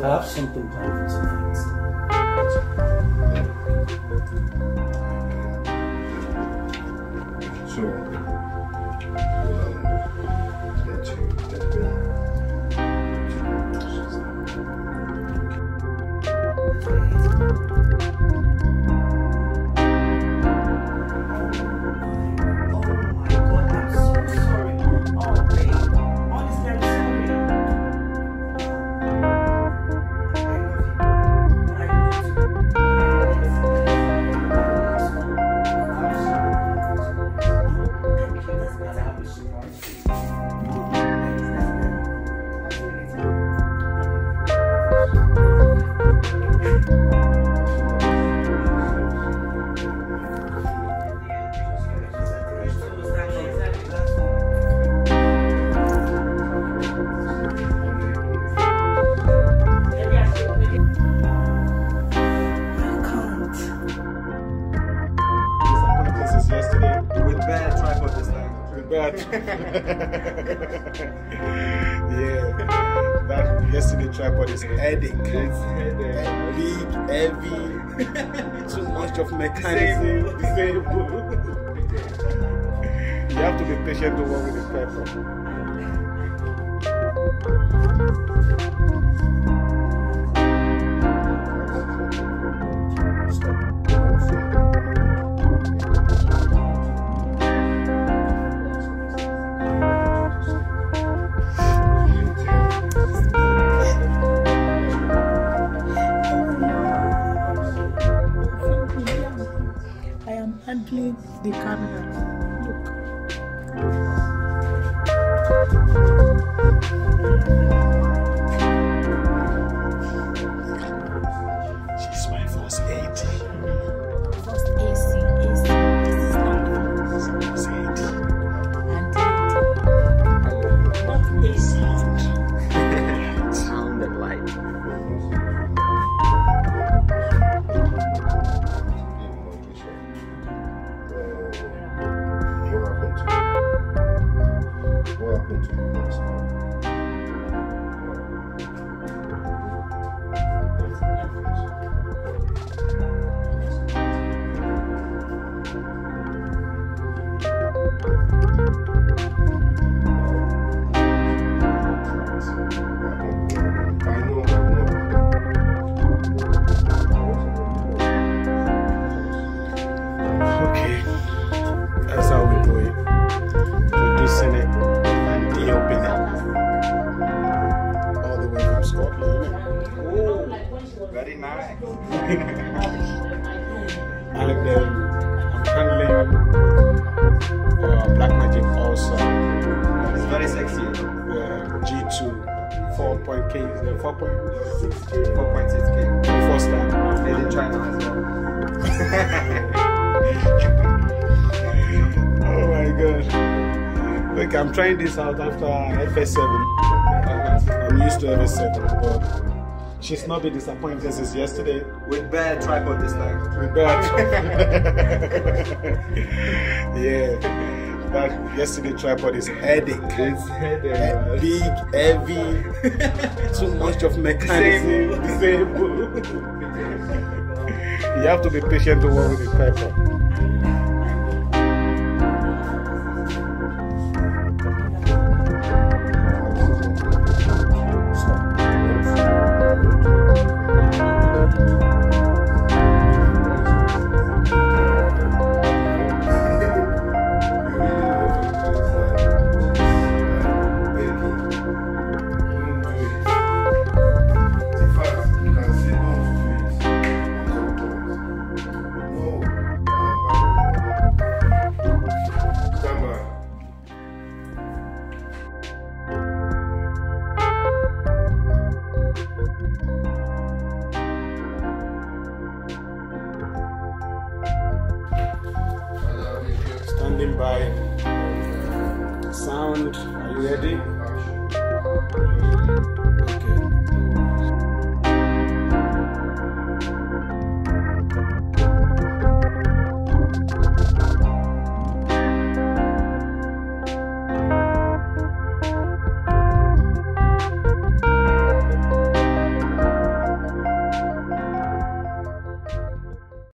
I have something planned for tonight. So, yeah, that yesterday tripod is headache. It's big, heavy, too much of mechanism. Disabled. You have to be patient to work with the tripod. Handling the camera. Look. She's my first AD. First AC. This is not AD. and not AC. Sound and light. What happened to you last night? Okay, that's how we do it. Reducing it and de-opening it. All the way from Scotland, isn't it? Oh, very nice. And then I'm handling Black Magic also. It's very sexy. G2 4.K, is that 4.6K? 4.6K. First time. Made in China as well. Oh my god. Look, I'm trying this out after FS7. I'm used to FS7, but she's not been disappointed since yesterday. With bare tripod this time. With that. Yeah. That yesterday tripod is headache. It's headache. Big, heavy, too much of mechanism. Disabled. You have to be patient to work with the tripod. Standing by. Sound, are you ready?